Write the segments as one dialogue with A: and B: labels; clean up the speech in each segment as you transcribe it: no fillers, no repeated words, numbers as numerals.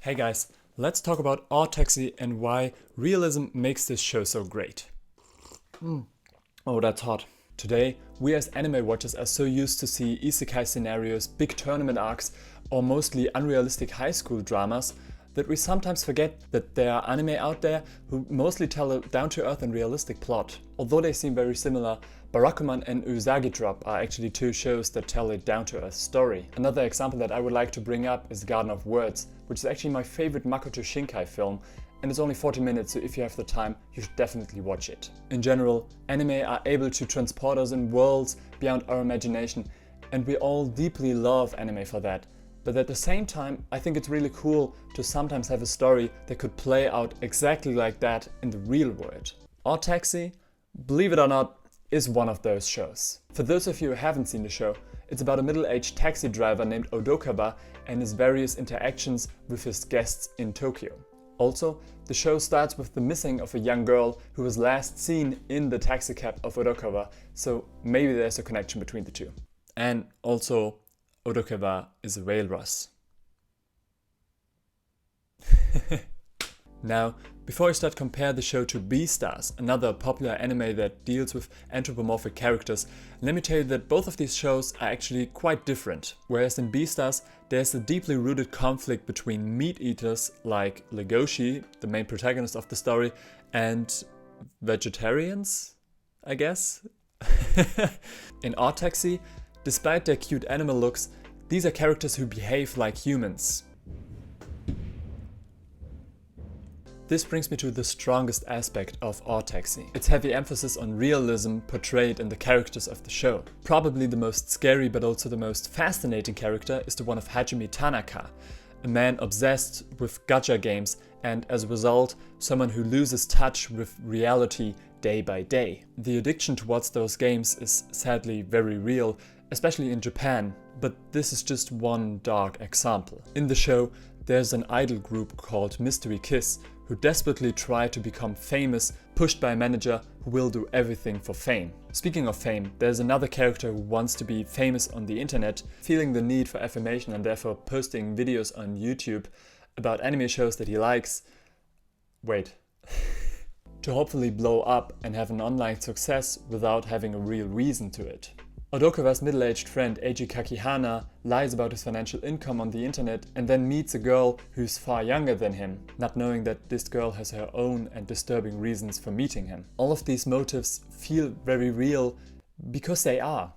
A: Hey guys, let's talk about Our Taxi and why realism makes this show so great. Oh, that's hot. Today, we as anime watchers are so used to see isekai scenarios, big tournament arcs, or mostly unrealistic high school dramas that we sometimes forget that there are anime out there who mostly tell a down-to-earth and realistic plot. Although they seem very similar, Barakuman and Usagi Drop are actually two shows that tell a down-to-earth story. Another example that I would like to bring up is Garden of Words, which is actually my favorite Makoto Shinkai film, and it's only 40 minutes, so if you have the time, you should definitely watch it. In general, anime are able to transport us in worlds beyond our imagination, and we all deeply love anime for that. But at the same time, I think it's really cool to sometimes have a story that could play out exactly like that in the real world. Our Taxi, believe it or not, is one of those shows. For those of you who haven't seen the show, it's about a middle-aged taxi driver named Odokawa and his various interactions with his guests in Tokyo. Also, the show starts with the missing of a young girl who was last seen in the taxicab of Odokawa, so maybe there's a connection between the two. And also, Odokawa is a walrus. Now, before I start, compare the show to Beastars, another popular anime that deals with anthropomorphic characters, let me tell you that both of these shows are actually quite different. Whereas in Beastars, there's a deeply rooted conflict between meat eaters like Legoshi, the main protagonist of the story, and vegetarians, I guess? In Our Taxi, despite their cute animal looks, these are characters who behave like humans. This brings me to the strongest aspect of Our Taxi. Its heavy emphasis on realism portrayed in the characters of the show. Probably the most scary but also the most fascinating character is the one of Hajime Tanaka, a man obsessed with gacha games and as a result, someone who loses touch with reality day by day. The addiction towards those games is sadly very real, especially in Japan, but this is just one dark example. In the show, there's an idol group called Mystery Kiss who desperately try to become famous, pushed by a manager who will do everything for fame. Speaking of fame, there's another character who wants to be famous on the internet, feeling the need for affirmation and therefore posting videos on YouTube about anime shows that he likes. Wait. To hopefully blow up and have an online success without having a real reason to it. Odokawa's middle-aged friend Eiji Kakihana lies about his financial income on the internet and then meets a girl who's far younger than him, not knowing that this girl has her own and disturbing reasons for meeting him. All of these motives feel very real because they are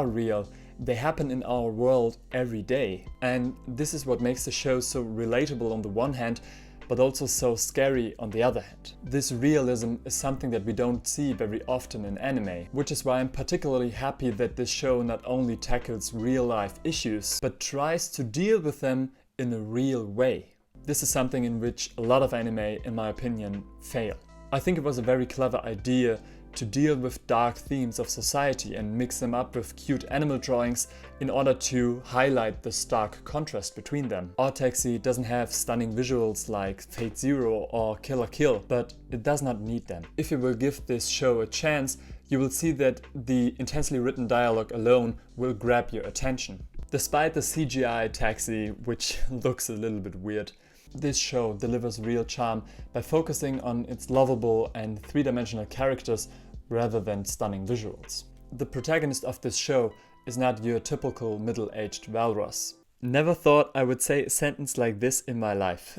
A: real. They happen in our world every day. And this is what makes the show so relatable on the one hand, but also so scary on the other hand. This realism is something that we don't see very often in anime, which is why I'm particularly happy that this show not only tackles real-life issues, but tries to deal with them in a real way. This is something in which a lot of anime, in my opinion, fail. I think it was a very clever idea to deal with dark themes of society and mix them up with cute animal drawings in order to highlight the stark contrast between them. Our Taxi doesn't have stunning visuals like Fate Zero or Kill la Kill, but it does not need them. If you will give this show a chance, you will see that the intensely written dialogue alone will grab your attention. Despite the CGI taxi, which looks a little bit weird, this show delivers real charm by focusing on its lovable and three-dimensional characters rather than stunning visuals. The protagonist of this show is not your typical middle-aged walrus. Never thought I would say a sentence like this in my life.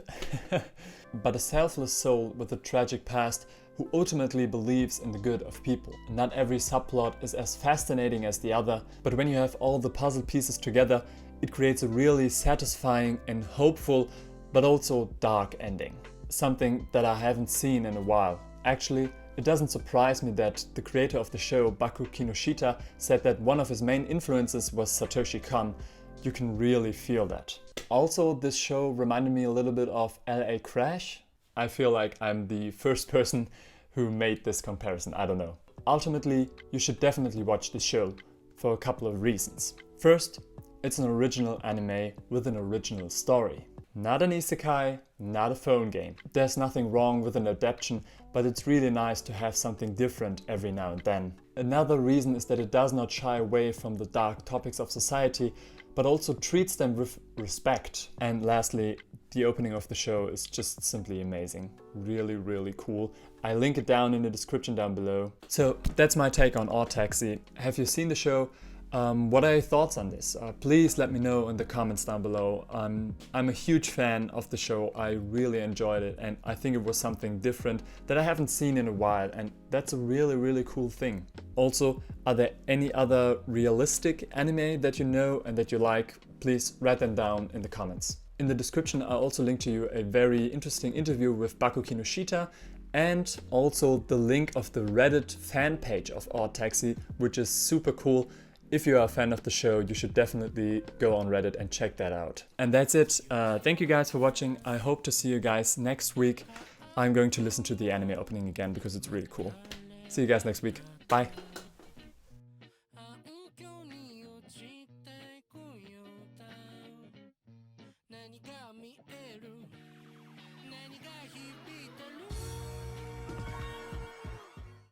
A: But a selfless soul with a tragic past who ultimately believes in the good of people. Not every subplot is as fascinating as the other, but when you have all the puzzle pieces together, it creates a really satisfying and hopeful but also dark ending. Something that I haven't seen in a while. Actually, it doesn't surprise me that the creator of the show, Baku Kinoshita, said that one of his main influences was Satoshi Kon. You can really feel that. Also, this show reminded me a little bit of LA Crash. I feel like I'm the first person who made this comparison, I don't know. Ultimately, you should definitely watch this show for a couple of reasons. First, it's an original anime with an original story. Not an isekai, not a phone game. There's nothing wrong with an adaptation, but it's really nice to have something different every now and then. Another reason is that it does not shy away from the dark topics of society, but also treats them with respect. And lastly, the opening of the show is just simply amazing. Really, really cool. I link it down in the description down below. So that's my take on Odd Taxi. Have you seen the show? What are your thoughts on this? Please let me know in the comments down below. I'm a huge fan of the show. I really enjoyed it, and I think it was something different that I haven't seen in a while, and that's a really, really cool thing. Also, are there any other realistic anime that you know and that you like? Please write them down in the comments. In the description I also link to you a very interesting interview with Baku Kinoshita, and also the link of the Reddit fan page of Odd Taxi, which is super cool. If you are a fan of the show, you should definitely go on Reddit and check that out. And that's it. Thank you guys for watching. I hope to see you guys next week. I'm going to listen to the anime opening again because it's really cool. See you guys next week. Bye.